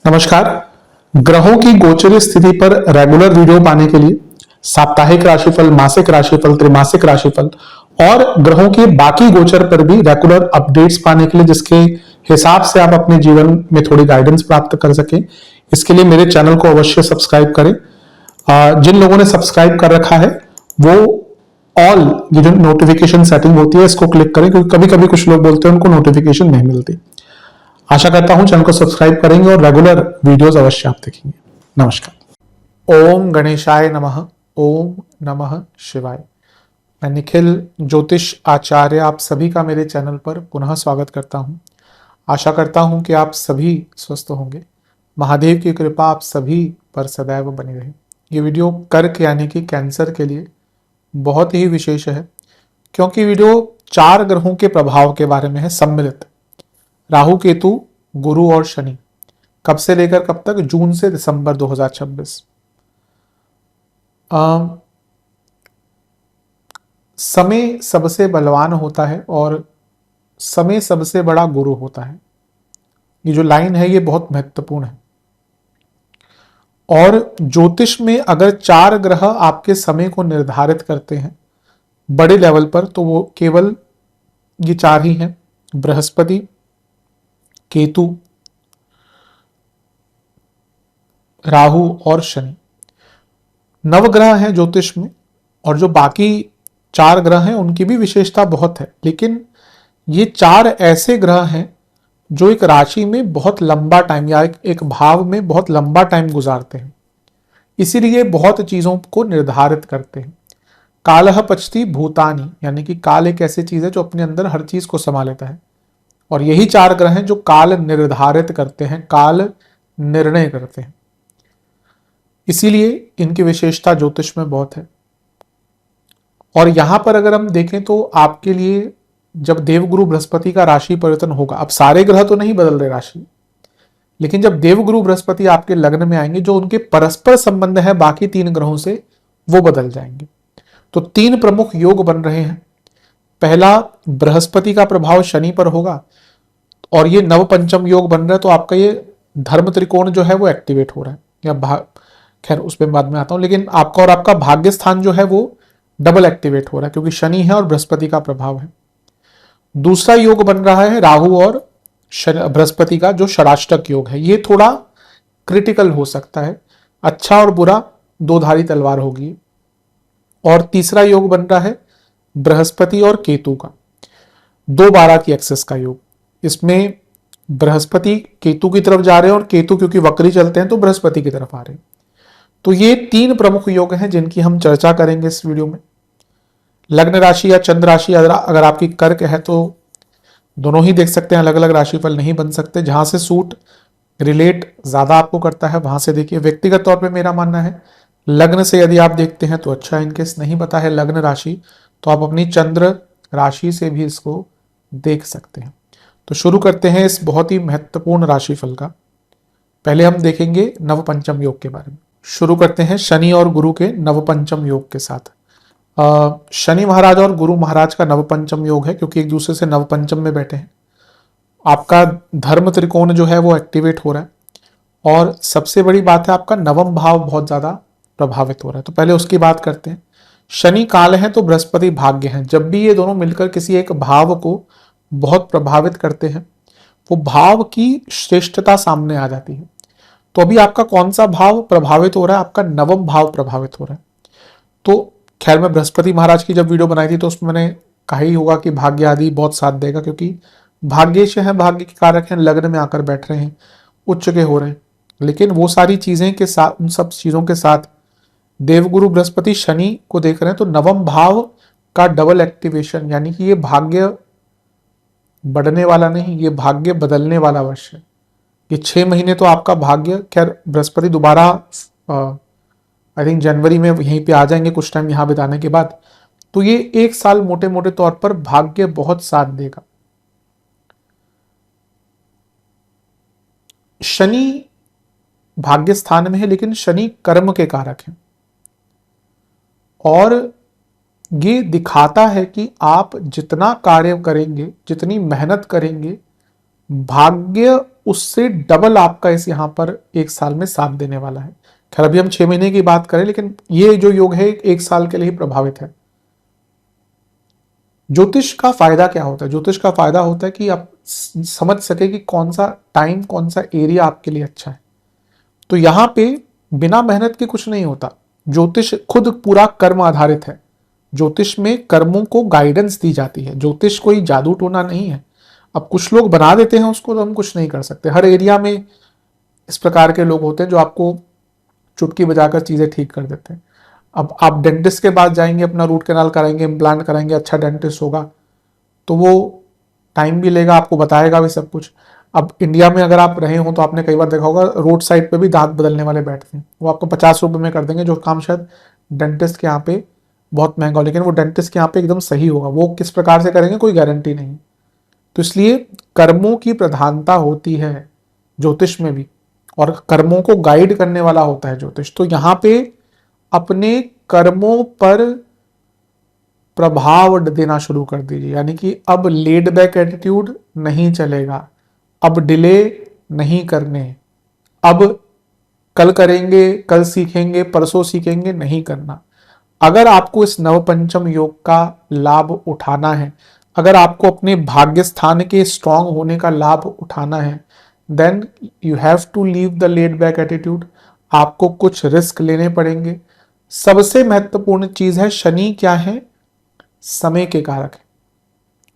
नमस्कार। ग्रहों की गोचर स्थिति पर रेगुलर वीडियो पाने के लिए साप्ताहिक राशिफल, मासिक राशिफल, त्रैमासिक राशिफल और ग्रहों के बाकी गोचर पर भी रेगुलर अपडेट्स पाने के लिए, जिसके हिसाब से आप अपने जीवन में थोड़ी गाइडेंस प्राप्त कर सके, इसके लिए मेरे चैनल को अवश्य सब्सक्राइब करें। जिन लोगों ने सब्सक्राइब कर रखा है वो ऑल ये जो नोटिफिकेशन सेटिंग होती है इसको क्लिक करें, क्योंकि कभी कभी कुछ लोग बोलते हैं उनको नोटिफिकेशन नहीं मिलती। आशा करता हूं चैनल को सब्सक्राइब करेंगे और रेगुलर वीडियोस अवश्य आप देखेंगे। नमस्कार। ओम गणेशाय नमः। ओम नमः शिवाय। मैं निखिल ज्योतिष आचार्य आप सभी का मेरे चैनल पर पुनः स्वागत करता हूं। आशा करता हूं कि आप सभी स्वस्थ होंगे। महादेव की कृपा आप सभी पर सदैव बनी रहे। ये वीडियो कर्क यानी कि कैंसर के लिए बहुत ही विशेष है, क्योंकि वीडियो 4 ग्रहों के प्रभाव के बारे में है, सम्मिलित। राहु, केतु, गुरु और शनि। कब से लेकर कब तक? जून से दिसंबर 2026। समय सबसे बलवान होता है और समय सबसे बड़ा गुरु होता है। ये जो लाइन है ये बहुत महत्वपूर्ण है। और ज्योतिष में अगर 4 ग्रह आपके समय को निर्धारित करते हैं बड़े लेवल पर, तो वो केवल ये 4 ही हैं: बृहस्पति, केतु, राहु और शनि। नवग्रह हैं ज्योतिष में, और जो बाकी 4 ग्रह हैं उनकी भी विशेषता बहुत है, लेकिन ये 4 ऐसे ग्रह हैं जो एक राशि में बहुत लंबा टाइम या एक भाव में बहुत लंबा टाइम गुजारते हैं, इसीलिए बहुत चीजों को निर्धारित करते हैं। कालः पचति भूतानि, यानी कि काल एक ऐसी चीज है जो अपने अंदर हर चीज को समा लेता है, और यही 4 ग्रह हैं जो काल निर्धारित करते हैं, काल निर्णय करते हैं। इसीलिए इनकी विशेषता ज्योतिष में बहुत है। और यहां पर अगर हम देखें तो आपके लिए जब देवगुरु बृहस्पति का राशि परिवर्तन होगा, अब सारे ग्रह तो नहीं बदल रहे राशि, लेकिन जब देवगुरु बृहस्पति आपके लग्न में आएंगे, जो उनके परस्पर संबंध है बाकी 3 ग्रहों से, वो बदल जाएंगे। तो 3 प्रमुख योग बन रहे हैं। पहला, बृहस्पति का प्रभाव शनि पर होगा और ये नव पंचम योग बन रहा है, तो आपका ये धर्म त्रिकोण जो है वो एक्टिवेट हो रहा है, या खैर उस पर बाद में आता हूं, लेकिन आपका और आपका भाग्य स्थान जो है वो डबल एक्टिवेट हो रहा है, क्योंकि शनि है और बृहस्पति का प्रभाव है। दूसरा योग बन रहा है राहु और बृहस्पति का, जो षडाष्टक योग है। ये थोड़ा क्रिटिकल हो सकता है, अच्छा और बुरा दोधारी तलवार होगी। और तीसरा योग बन रहा है बृहस्पति और केतु का, 2/12 की एक्सेस का योग। इसमें बृहस्पति केतु की तरफ जा रहे हैं और केतु क्योंकि वक्री चलते हैं तो बृहस्पति की तरफ आ रहे हैं। तो ये 3 प्रमुख योग हैं जिनकी हम चर्चा करेंगे इस वीडियो में। लग्न राशि या चंद्र राशि अगर आपकी कर्क है तो दोनों ही देख सकते हैं, अलग अलग राशिफल नहीं बन सकते। जहां से सूट रिलेट ज्यादा आपको करता है वहां से देखिए। व्यक्तिगत तौर पे मेरा मानना है लग्न से यदि आप देखते हैं तो अच्छा है। इनकेस नहीं पता है लग्न राशि, तो आप अपनी चंद्र राशि से भी इसको देख सकते हैं। तो शुरू करते हैं इस बहुत ही महत्वपूर्ण राशिफल का। पहले हम देखेंगे नवपंचम योग के बारे में। शुरू करते हैं शनि और गुरु के नवपंचम योग के साथ। शनि महाराज और गुरु महाराज का नवपंचम योग है, क्योंकि एक दूसरे से नवपंचम में बैठे हैं। आपका धर्म त्रिकोण जो है वो एक्टिवेट हो रहा है, और सबसे बड़ी बात है आपका नवम भाव बहुत ज्यादा प्रभावित हो रहा है। तो पहले उसकी बात करते हैं। शनि काल है तो बृहस्पति भाग्य है। जब भी ये दोनों मिलकर किसी एक भाव को बहुत प्रभावित करते हैं, वो भाव की श्रेष्ठता सामने आ जाती है। तो अभी आपका कौन सा भाव प्रभावित हो रहा है? आपका नवम भाव प्रभावित हो रहा है। तो खैर, मैं बृहस्पति महाराज की जब वीडियो बनाई थी तो उसमें मैंने कहा ही होगा कि भाग्य आदि बहुत साथ देगा, क्योंकि भाग्येश है, भाग्य के कारक हैं, लग्न में आकर बैठ रहे हैं, उच्च के हो रहे हैं। लेकिन वो सारी चीजें के साथ, उन सब चीजों के साथ देवगुरु बृहस्पति शनि को देख रहे हैं, तो नवम भाव का डबल एक्टिवेशन, यानी कि ये भाग्य बढ़ने वाला नहीं, ये भाग्य बदलने वाला वर्ष है। ये 6 महीने तो आपका भाग्य, खैर बृहस्पति दोबारा आई थिंक जनवरी में यहीं पे आ जाएंगे कुछ टाइम यहां बिताने के बाद। तो ये 1 साल मोटे मोटे तौर पर भाग्य बहुत साथ देगा। शनि भाग्य स्थान में है, लेकिन शनि कर्म के कारक हैं, और ये दिखाता है कि आप जितना कार्य करेंगे, जितनी मेहनत करेंगे, भाग्य उससे डबल आपका इस यहां पर एक साल में साथ देने वाला है। खैर अभी हम 6 महीने की बात करें, लेकिन ये जो योग है एक साल के लिए ही प्रभावित है। ज्योतिष का फायदा क्या होता है? ज्योतिष का फायदा होता है कि आप समझ सके कि कौन सा टाइम, कौन सा एरिया आपके लिए अच्छा है। तो यहां पे बिना मेहनत के कुछ नहीं होता। ज्योतिष खुद पूरा कर्म आधारित है। ज्योतिष में कर्मों को गाइडेंस दी जाती है। ज्योतिष कोई जादू टोना नहीं है। अब कुछ लोग बना देते हैं उसको, तो हम कुछ नहीं कर सकते। हर एरिया में इस प्रकार के लोग होते हैं जो आपको चुटकी बजाकर चीजें ठीक कर देते हैं। अब आप डेंटिस्ट के पास जाएंगे, अपना रूट कैनाल कराएंगे, इम्प्लांट कराएंगे, अच्छा डेंटिस्ट होगा, तो वो टाइम भी लेगा, आपको बताएगा भी सब कुछ। अब इंडिया में अगर आप रहे हो तो आपने कई बार देखा होगा, रोड साइड पे भी दांत बदलने वाले बैठते हैं। वो आपको 50 रुपए में कर देंगे, जो काम शायद डेंटिस्ट के यहाँ पे बहुत महंगा हो, लेकिन वो डेंटिस्ट के यहाँ पे एकदम सही होगा। वो किस प्रकार से करेंगे कोई गारंटी नहीं। तो इसलिए कर्मों की प्रधानता होती है ज्योतिष में भी, और कर्मों को गाइड करने वाला होता है ज्योतिष। तो यहाँ पे अपने कर्मों पर प्रभाव देना शुरू कर दीजिए। यानी कि अब लेड बैक एटीट्यूड नहीं चलेगा, अब डिले नहीं करने, अब कल करेंगे, कल सीखेंगे, परसों सीखेंगे, नहीं करना। अगर आपको इस नवपंचम योग का लाभ उठाना है, अगर आपको अपने भाग्य स्थान के स्ट्रांग होने का लाभ उठाना है, then you have to leave the laid back attitude. आपको कुछ रिस्क लेने पड़ेंगे। सबसे महत्वपूर्ण चीज है, शनि क्या है? समय के कारक है।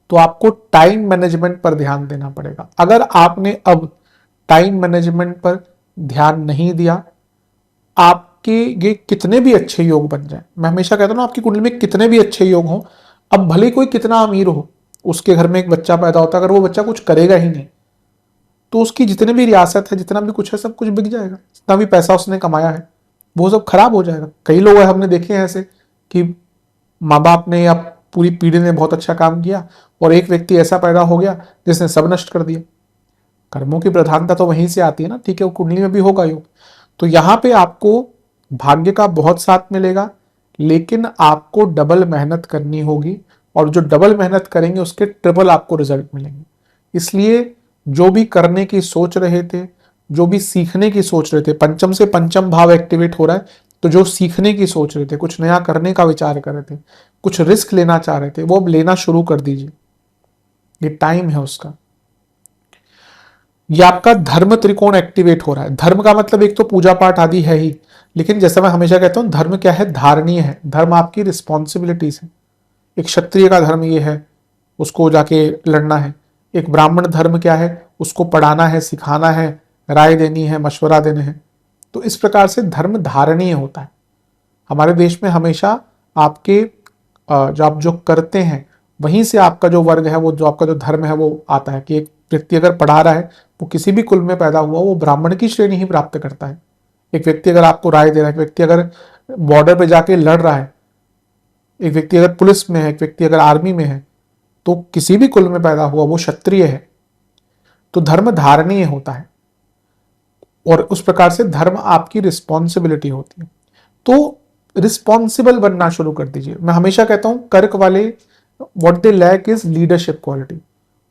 तो आपको टाइम मैनेजमेंट पर ध्यान देना पड़ेगा। अगर आपने अब टाइम मैनेजमेंट पर ध्यान नहीं दिया, आपके ये कितने भी अच्छे योग बन जाए, मैं हमेशा कहता हूं ना, आपकी कुंडली में कितने भी अच्छे योग हो, अब भले कोई कितना अमीर हो, उसके घर में एक बच्चा पैदा होता है, अगर वो बच्चा कुछ करेगा ही नहीं, तो उसकी जितने भी रियासत है, जितना भी कुछ है, सब कुछ बिक जाएगा। जितना भी पैसा उसने कमाया है वो सब खराब हो जाएगा। कई लोग हमने देखे हैं ऐसे कि माँ बाप ने या पूरी पीढ़ी ने बहुत अच्छा काम किया, और एक व्यक्ति ऐसा पैदा हो गया जिसने सब नष्ट कर दिया। कर्मों की प्रधानता तो वहीं से आती है ना। ठीक है, वो कुंडली में भी होगा योग। तो यहां पे आपको भाग्य का बहुत साथ मिलेगा, लेकिन आपको डबल मेहनत करनी होगी, और जो डबल मेहनत करेंगे उसके ट्रिपल आपको रिजल्ट मिलेंगे। इसलिए जो भी करने की सोच रहे थे, जो भी सीखने की सोच रहे थे, पंचम से पंचम भाव एक्टिवेट हो रहा है, तो जो सीखने की सोच रहे थे, कुछ नया करने का विचार कर रहे थे, कुछ रिस्क लेना चाह रहे थे, वो अब लेना शुरू कर दीजिए। ये टाइम है उसका। ये आपका धर्म त्रिकोण एक्टिवेट हो रहा है। धर्म का मतलब एक तो पूजा पाठ आदि है ही, लेकिन जैसे मैं हमेशा कहता हूं, धर्म क्या है? धारणीय है। धर्म आपकी रिस्पॉन्सिबिलिटीज है। एक क्षत्रिय का धर्म ये है, उसको जाके लड़ना है। एक ब्राह्मण धर्म क्या है? उसको पढ़ाना है, सिखाना है, राय देनी है, मशवरा देने हैं। तो इस प्रकार से धर्म धारणीय होता है। हमारे देश में हमेशा आपके जो आप जो करते हैं, वहीं से आपका जो वर्ग है, वो जो आपका जो धर्म है वो आता है। कि एक व्यक्ति अगर पढ़ा रहा है, वो किसी भी कुल में पैदा हुआ, वो ब्राह्मण की श्रेणी ही प्राप्त करता है। एक व्यक्ति अगर आपको राय दे रहा है, एक व्यक्ति अगर बॉर्डर पे जाके लड़ रहा है, एक व्यक्ति अगर पुलिस में है, एक व्यक्ति अगर आर्मी में है, तो किसी भी कुल में पैदा हुआ वो क्षत्रिय है। तो धर्म धारणीय होता है, और उस प्रकार से धर्म आपकी रिस्पॉन्सिबिलिटी होती है। तो रिस्पॉन्सिबल बनना शुरू कर दीजिए। मैं हमेशा कहता हूं, कर्क वाले what they lack is leadership quality.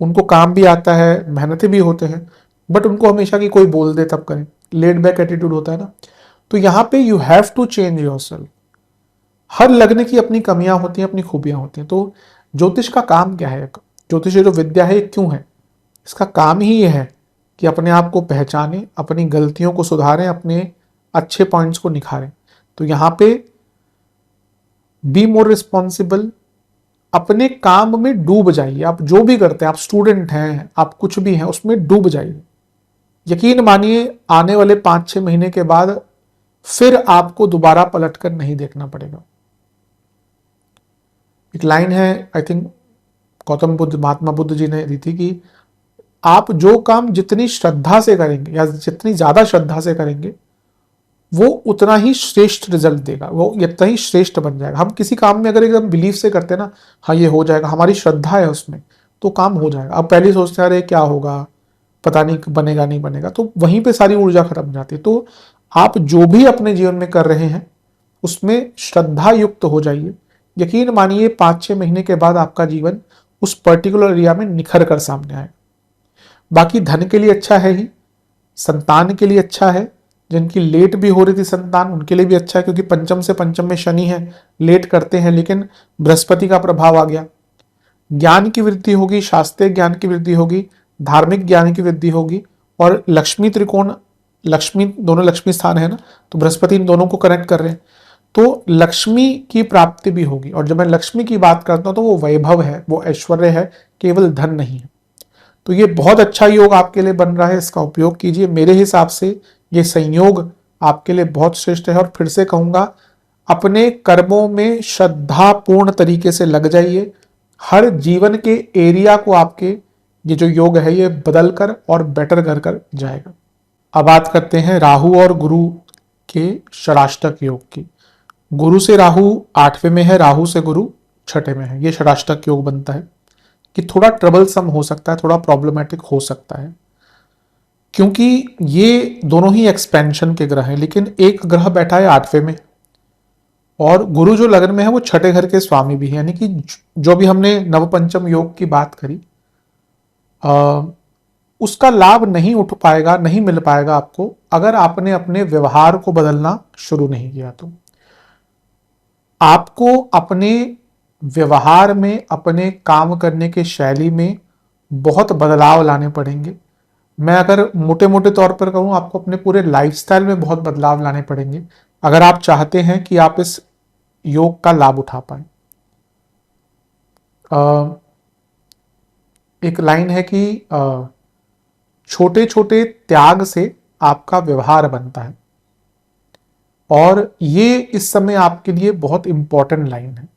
उनको काम भी आता है, मेहनती भी होते हैं, बट उनको हमेशा कि कोई बोल दे तब करें, लेड बैक एटीट्यूड होता है ना। तो यहां पे you have to change yourself. हर लग्न की अपनी कमियां होती हैं, अपनी खूबियां होती हैं। तो ज्योतिष का काम क्या है? ज्योतिष जो विद्या है, ये क्यों है? इसका काम ही यह है कि अपने आप को पहचानें, अपनी गलतियों को सुधारें, अपने अच्छे पॉइंट्स को निखारें। तो यहां पे बी मोर रिस्पॉन्सिबल, अपने काम में डूब जाइए। आप जो भी करते हैं, आप स्टूडेंट हैं, आप कुछ भी हैं, उसमें डूब जाइए। यकीन मानिए, आने वाले 5-6 महीने के बाद फिर आपको दोबारा पलटकर नहीं देखना पड़ेगा। एक लाइन है, आई थिंक गौतम बुद्ध, महात्मा बुद्ध जी ने दी थी कि आप जो काम जितनी श्रद्धा से करेंगे, या जितनी ज्यादा श्रद्धा से करेंगे, वो उतना ही श्रेष्ठ रिजल्ट देगा, वो इतना ही श्रेष्ठ बन जाएगा। हम किसी काम में अगर एकदम बिलीफ से करते हैं ना, हाँ ये हो जाएगा, हमारी श्रद्धा है उसमें, तो काम हो जाएगा। अब पहले सोचते हैं, अरे क्या होगा, पता नहीं बनेगा नहीं बनेगा, तो वहीं पे सारी ऊर्जा खत्म हो जाती है। तो आप जो भी अपने जीवन में कर रहे हैं, उसमें श्रद्धा युक्त हो जाइए। यकीन मानिए, 5-6 महीने के बाद आपका जीवन उस पर्टिकुलर एरिया में निखर कर सामने आएगा। बाकी धन के लिए अच्छा है ही, संतान के लिए अच्छा है, जिनकी लेट भी हो रही थी संतान उनके लिए भी अच्छा है, क्योंकि पंचम से पंचम में शनि है, लेट करते हैं, लेकिन बृहस्पति का प्रभाव आ गया। ज्ञान की वृद्धि होगी, शास्त्रीय ज्ञान की वृद्धि होगी, धार्मिक ज्ञान की वृद्धि होगी, और लक्ष्मी त्रिकोण, लक्ष्मी दोनों लक्ष्मी स्थान है ना, तो बृहस्पति इन दोनों को कनेक्ट कर रहे हैं, तो लक्ष्मी की प्राप्ति भी होगी। और जब मैं लक्ष्मी की बात करता हूं तो वो वैभव है, वो ऐश्वर्य है, केवल धन नहीं है। तो ये बहुत अच्छा योग आपके लिए बन रहा है, इसका उपयोग कीजिए। मेरे हिसाब से ये संयोग आपके लिए बहुत श्रेष्ठ है। और फिर से कहूंगा, अपने कर्मों में श्रद्धापूर्ण तरीके से लग जाइए। हर जीवन के एरिया को आपके ये जो योग है ये बदल कर और बेटर कर जाएगा। अब बात करते हैं राहु और गुरु के षडाष्टक योग की। गुरु से राहु 8वें में है, राहु से गुरु 6ठे में है। ये षडाष्टक योग बनता है कि थोड़ा ट्रबलसम हो सकता है, थोड़ा प्रॉब्लमेटिक हो सकता है, क्योंकि ये दोनों ही एक्सपेंशन के ग्रह हैं, लेकिन एक ग्रह बैठा है 8वें में, और गुरु जो लग्न में है वो 6ठे घर के स्वामी भी है। यानी कि जो भी हमने नवपंचम योग की बात करी, उसका लाभ नहीं उठ पाएगा, नहीं मिल पाएगा आपको, अगर आपने अपने व्यवहार को बदलना शुरू नहीं किया। तो आपको अपने व्यवहार में, अपने काम करने के शैली में बहुत बदलाव लाने पड़ेंगे। मैं अगर मोटे मोटे तौर पर कहूं, आपको अपने पूरे लाइफस्टाइल में बहुत बदलाव लाने पड़ेंगे अगर आप चाहते हैं कि आप इस योग का लाभ उठा पाए। एक लाइन है कि छोटे छोटे त्याग से आपका व्यवहार बनता है, और ये इस समय आपके लिए बहुत इंपॉर्टेंट लाइन है।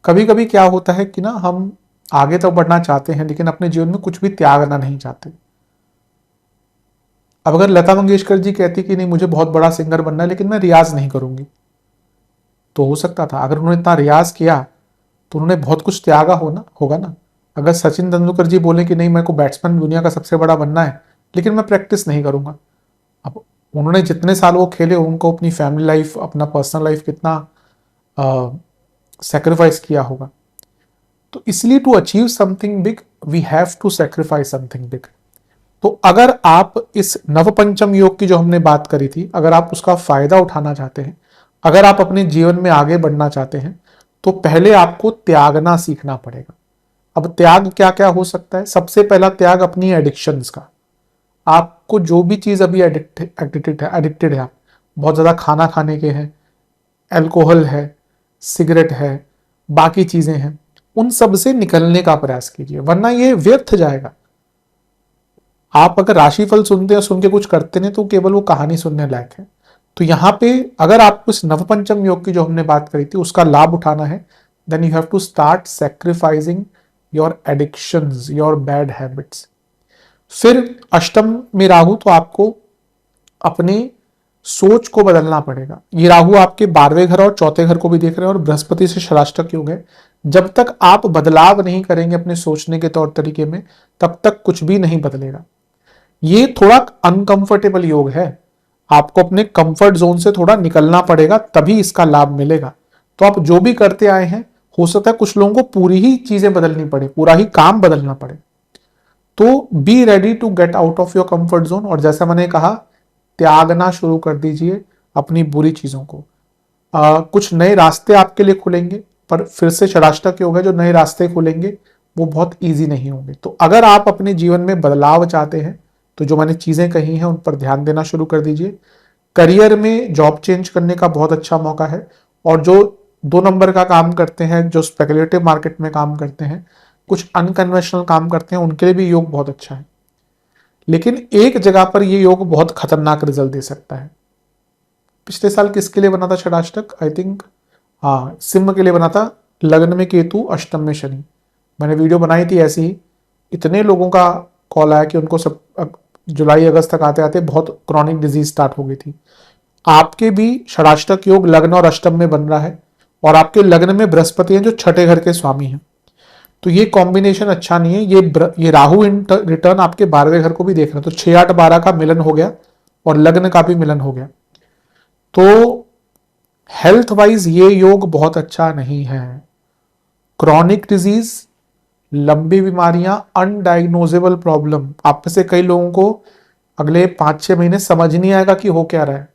कभी कभी क्या होता है कि ना, हम आगे तो बढ़ना चाहते हैं लेकिन अपने जीवन में कुछ भी त्यागना नहीं चाहते। अब अगर लता मंगेशकर जी कहती कि नहीं मुझे बहुत बड़ा सिंगर बनना है लेकिन मैं रियाज नहीं करूंगी, तो हो सकता था। अगर उन्होंने इतना रियाज किया तो उन्होंने बहुत कुछ त्यागा होगा ना। अगर सचिन तेंदुलकर जी बोले कि नहीं मेरे को बैट्समैन दुनिया का सबसे बड़ा बनना है लेकिन मैं प्रैक्टिस नहीं करूंगा, अब उन्होंने जितने साल वो खेले, उनको अपनी फैमिली लाइफ, अपना पर्सनल लाइफ कितना सेक्रीफाइस किया होगा। तो इसलिए to achieve something big we have to sacrifice something big. तो अगर आप इस नवपंचम योग की जो हमने बात करी थी, अगर आप उसका फायदा उठाना चाहते हैं, अगर आप अपने जीवन में आगे बढ़ना चाहते हैं, तो पहले आपको त्यागना सीखना पड़ेगा। अब त्याग क्या क्या हो सकता है? सबसे पहला त्याग अपनी एडिक्शंस का। आपको जो भी चीज अभी एडिक्टेड है आप, बहुत ज्यादा खाना खाने के हैं, अल्कोहल है, सिगरेट है, बाकी चीजें हैं, उन सब से निकलने का प्रयास कीजिए, वरना ये व्यर्थ जाएगा। आप अगर राशिफल सुनते हैं, सुन के कुछ करते नहीं, तो केवल वो कहानी सुनने लायक है। तो यहाँ पे अगर आपको इस नवपंचम योग की जो हमने बात करी थी उसका लाभ उठाना है, then you have to start sacrificing your addictions, your bad habits. फिर अष्टम में राहु, तो आपको अपने सोच को बदलना पड़ेगा। ये राहु आपके 12वें घर और 4थे घर को भी देख रहे हैं, और बृहस्पति से षडाष्टक योग है। जब तक आप बदलाव नहीं करेंगे अपने सोचने के तौर तरीके में, तब तक कुछ भी नहीं बदलेगा। ये थोड़ा अनकंफर्टेबल योग है, आपको अपने कंफर्ट जोन से थोड़ा निकलना पड़ेगा, तभी इसका लाभ मिलेगा। तो आप जो भी करते आए हैं, हो सकता है कुछ लोगों को पूरी ही चीजें बदलनी पड़े, पूरा ही काम बदलना पड़े। तो be ready to get out of your comfort zone, और जैसा मैंने कहा, त्यागना शुरू कर दीजिए अपनी बुरी चीजों को। कुछ नए रास्ते आपके लिए खुलेंगे, पर फिर से षडाष्टक योग है, जो नए रास्ते खुलेंगे वो बहुत इजी नहीं होंगे। तो अगर आप अपने जीवन में बदलाव चाहते हैं, तो जो मैंने चीजें कही हैं उन पर ध्यान देना शुरू कर दीजिए। करियर में जॉब चेंज करने का बहुत अच्छा मौका है, और जो 2 नंबर का काम करते हैं, जो स्पेकुलेटिव मार्केट में काम करते हैं, कुछ अनकन्वेंशनल काम करते हैं, उनके लिए भी योग बहुत अच्छा है। लेकिन एक जगह पर यह योग बहुत खतरनाक रिजल्ट दे सकता है। पिछले साल किसके लिए बना था षडाष्टक? आई थिंक हाँ, सिंह के लिए बना था। लग्न में केतु, अष्टम में शनि। मैंने वीडियो बनाई थी ऐसी ही, इतने लोगों का कॉल आया कि उनको सब जुलाई अगस्त तक आते आते बहुत क्रॉनिक डिजीज स्टार्ट हो गई थी। आपके भी षडाष्टक योग लग्न और अष्टम में बन रहा है, और आपके लग्न में बृहस्पति है जो 6ठे घर के स्वामी हैं। तो ये कॉम्बिनेशन अच्छा नहीं है। ये राहु इन रिटर्न आपके 12वें घर को भी देख रहे हैं, तो 6 8 12 का मिलन हो गया और लग्न का भी मिलन हो गया। तो हेल्थ वाइज ये योग बहुत अच्छा नहीं है। क्रॉनिक डिजीज, लंबी बीमारियां, अनडायग्नोजेबल प्रॉब्लम, आप में से कई लोगों को अगले 5-6 महीने समझ नहीं आएगा कि हो क्या रहा है।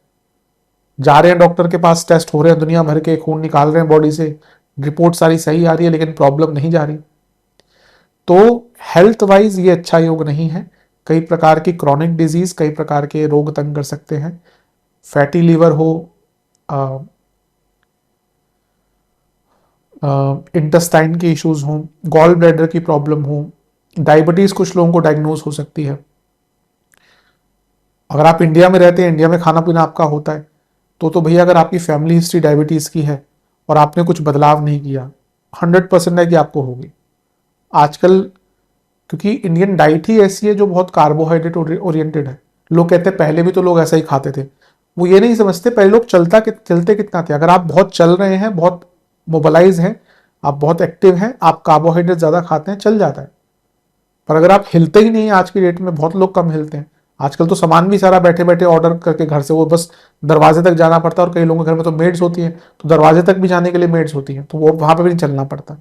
जा रहे हैं डॉक्टर के पास, टेस्ट हो रहे हैं दुनिया भर के, खून निकाल रहे हैं बॉडी से, रिपोर्ट सारी सही आ रही है, लेकिन प्रॉब्लम नहीं जा रही। तो हेल्थ वाइज ये अच्छा योग नहीं है। कई प्रकार की क्रॉनिक डिजीज, कई प्रकार के रोग तंग कर सकते हैं। फैटी लीवर हो, इंटेस्टाइन के इश्यूज हों, गॉल ब्लैडर की प्रॉब्लम हो, डायबिटीज कुछ लोगों को डायग्नोज हो सकती है। अगर आप इंडिया में रहते हैं, इंडिया में खाना पीना आपका होता है, तो भैया अगर आपकी फैमिली हिस्ट्री डायबिटीज की है और आपने कुछ बदलाव नहीं किया, 100% है कि आपको होगी। आजकल क्योंकि इंडियन डाइट ही ऐसी है जो बहुत कार्बोहाइड्रेट ओरिएंटेड है। लोग कहते हैं पहले भी तो लोग ऐसा ही खाते थे, वो ये नहीं समझते पहले लोग चलते कितना थे। अगर आप बहुत चल रहे हैं, बहुत मोबालाइज हैं, आप बहुत एक्टिव हैं, आप कार्बोहाइड्रेट ज़्यादा खाते हैं, चल जाता है। पर अगर आप हिलते ही नहीं, आज की डेट में बहुत लोग कम हिलते हैं। आजकल तो सामान भी सारा बैठे बैठे ऑर्डर करके घर से, वो बस दरवाजे तक जाना पड़ता है, और कई लोगों के घर में तो मेड्स होती हैं, तो दरवाजे तक भी जाने के लिए मेड्स होती हैं, तो वो वहां पर भी नहीं चलना पड़ता।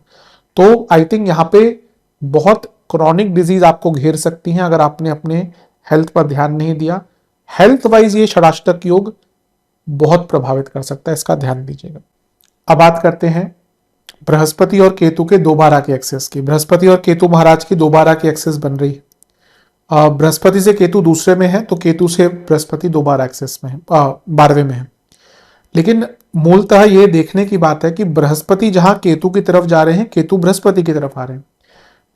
तो आई थिंक यहाँ पे बहुत क्रॉनिक डिजीज आपको घेर सकती हैं अगर आपने अपने हेल्थ पर ध्यान नहीं दिया। हेल्थ वाइज ये षडाष्टक योग बहुत प्रभावित कर सकता है, इसका ध्यान दीजिएगा। अब बात करते हैं बृहस्पति और केतु के दोबारा के एक्सेस की। बृहस्पति और केतु महाराज की दोबारा की एक्सेस बन रही है। बृहस्पति से केतु दूसरे में है, तो केतु से बृहस्पति दोबारा एक्सेस में है, 12वें में है। लेकिन मूलतः ये देखने की बात है कि बृहस्पति जहां केतु की तरफ जा रहे हैं, केतु बृहस्पति की तरफ आ रहे हैं।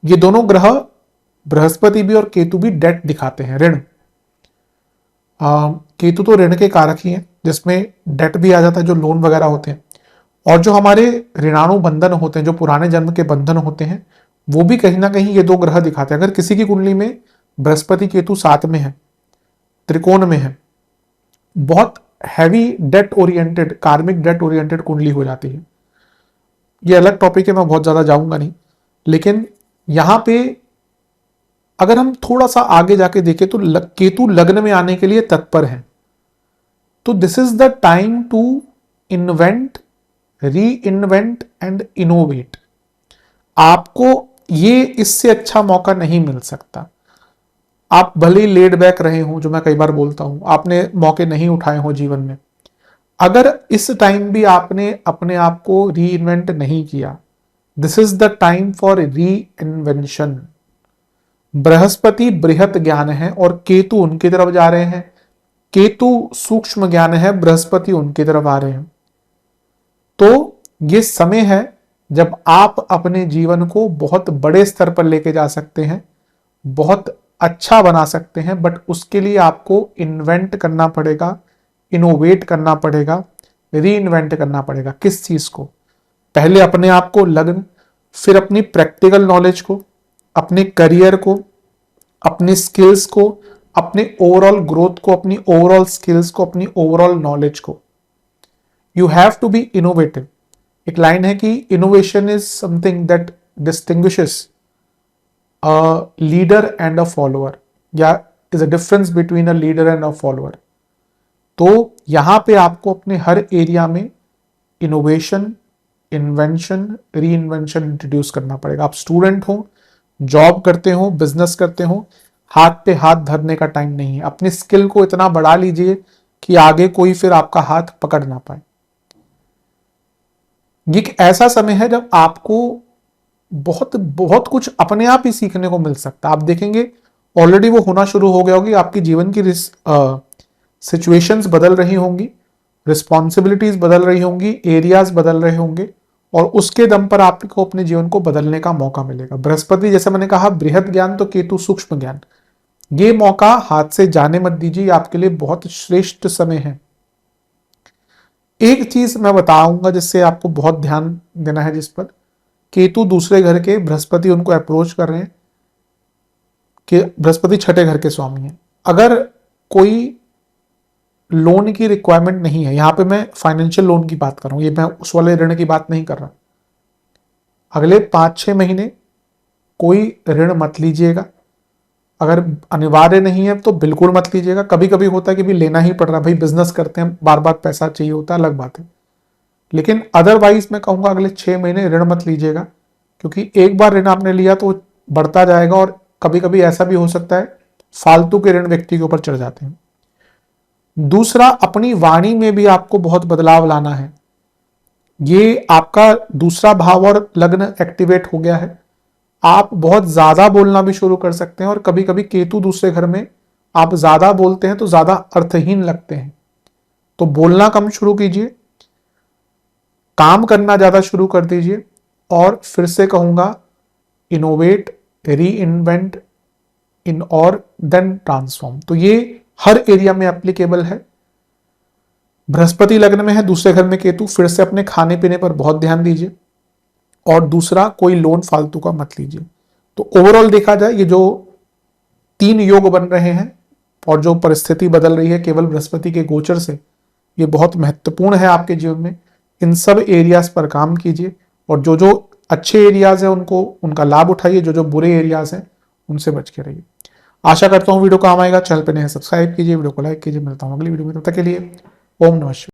ये दोनों ग्रह, बृहस्पति भी और केतु भी, डेट दिखाते हैं, ऋण। केतु तो ऋण के कारक ही हैं, जिसमें डेट भी आ जाता है, जो लोन वगैरह होते हैं। और जो हमारे ऋणाणु बंधन होते हैं, जो पुराने जन्म के बंधन होते हैं, वो भी कहीं ना कहीं ये दो ग्रह दिखाते हैं। अगर किसी की कुंडली में बृहस्पति केतु साथ में है, त्रिकोण में है, बहुत हैवी डेट ओरिएंटेड, कार्मिक डेट ओरिएंटेड कुंडली हो जाती है। ये अलग टॉपिक है, मैं बहुत ज्यादा जाऊंगा नहीं। लेकिन यहां पे अगर हम थोड़ा सा आगे जाके देखें तो केतु लग्न में आने के लिए तत्पर है। तो this is the time to invent, reinvent and innovate. आपको ये इससे अच्छा मौका नहीं मिल सकता। आप भले ही लेड बैक रहे हो, जो मैं कई बार बोलता हूं, आपने मौके नहीं उठाए हो जीवन में, अगर इस टाइम भी आपने अपने आप को री इन्वेंट नहीं किया, this is the time for री इन्वेंशन। बृहस्पति बृहत ज्ञान है और केतु उनकी तरफ जा रहे हैं। केतु सूक्ष्म ज्ञान है, बृहस्पति उनकी तरफ आ रहे हैं। तो ये समय है जब आप अपने जीवन को बहुत बड़े स्तर पर लेके जा सकते हैं, बहुत अच्छा बना सकते हैं। बट उसके लिए आपको इन्वेंट करना पड़ेगा, इनोवेट करना पड़ेगा, री इन्वेंट करना पड़ेगा। किस चीज को? पहले अपने आप को, लग्न, फिर अपनी प्रैक्टिकल नॉलेज को, अपने करियर को, अपने स्किल्स को, अपने ओवरऑल ग्रोथ को, अपनी ओवरऑल स्किल्स को, अपनी ओवरऑल नॉलेज को। You have to be innovative. एक लाइन है कि innovation is something that distinguishes a leader and a follower, या is a difference between a leader and a follower. तो यहां पे आपको अपने हर एरिया में innovation, invention, reinvention introduce करना पड़ेगा। आप स्टूडेंट हो, जॉब करते हो, बिजनेस करते हो, हाथ पे हाथ धरने का टाइम नहीं है। अपनी स्किल को इतना बढ़ा लीजिए कि आगे कोई फिर आपका हाथ पकड़ ना पाए। ये एक ऐसा समय है जब आपको बहुत बहुत कुछ अपने आप ही सीखने को मिल सकता है। आप देखेंगे ऑलरेडी वो होना शुरू हो गया होगी। आपकी जीवन की सिचुएशंस बदल रही होंगी, रिस्पॉन्सिबिलिटीज बदल रही होंगी, एरियाज बदल रहे होंगे, और उसके दम पर आपको अपने जीवन को बदलने का मौका मिलेगा। बृहस्पति, जैसे मैंने कहा, बृहत ज्ञान, तो केतु सूक्ष्म ज्ञान। ये मौका हाथ से जाने मत दीजिए, आपके लिए बहुत श्रेष्ठ समय है। एक चीज मैं बताऊंगा जिससे आपको बहुत ध्यान देना है, जिस पर केतु दूसरे घर के, बृहस्पति उनको अप्रोच कर रहे हैं कि बृहस्पति छठे घर के स्वामी हैं। अगर कोई लोन की रिक्वायरमेंट नहीं है, यहां पे मैं फाइनेंशियल लोन की बात कर रहा हूं, ये मैं उस वाले ऋण की बात नहीं कर रहा। अगले 5-6 महीने कोई ऋण मत लीजिएगा। अगर अनिवार्य नहीं है तो बिल्कुल मत लीजिएगा। कभी कभी होता है कि भी लेना ही पड़ रहा, भाई बिजनेस करते हैं, बार बार पैसा चाहिए होता है, अलग बात है। लेकिन अदरवाइज मैं कहूंगा अगले 6 महीने ऋण मत लीजिएगा। क्योंकि एक बार ऋण आपने लिया तो बढ़ता जाएगा और कभी कभी ऐसा भी हो सकता है फालतू के ऋण व्यक्ति के ऊपर चढ़ जाते हैं। दूसरा, अपनी वाणी में भी आपको बहुत बदलाव लाना है। ये आपका दूसरा भाव और लग्न एक्टिवेट हो गया है, आप बहुत ज्यादा बोलना भी शुरू कर सकते हैं और कभी कभी केतु दूसरे घर में, आप ज्यादा बोलते हैं तो ज्यादा अर्थहीन लगते हैं। तो बोलना कम शुरू कीजिए, काम करना ज्यादा शुरू कर दीजिए और फिर से कहूंगा, इनोवेट, री इन्वेंट इन और देन ट्रांसफॉर्म। तो ये हर एरिया में एप्लीकेबल है। बृहस्पति लग्न में है, दूसरे घर में केतु, फिर से अपने खाने पीने पर बहुत ध्यान दीजिए। और दूसरा, कोई लोन फालतू का मत लीजिए। तो ओवरऑल देखा जाए, ये जो 3 योग बन रहे हैं और जो परिस्थिति बदल रही है केवल बृहस्पति के गोचर से, ये बहुत महत्वपूर्ण है आपके जीवन में। इन सब एरियाज पर काम कीजिए और जो जो अच्छे एरियाज हैं उनको, उनका लाभ उठाइए, जो जो बुरे एरियाज हैं उनसे बच के रहिए। आशा करता हूं वीडियो काम आएगा। चैनल पर नए सब्सक्राइब कीजिए, वीडियो को लाइक कीजिए। मिलता हूं अगली वीडियो में, तब तक के लिए ओम नमः शिवाय।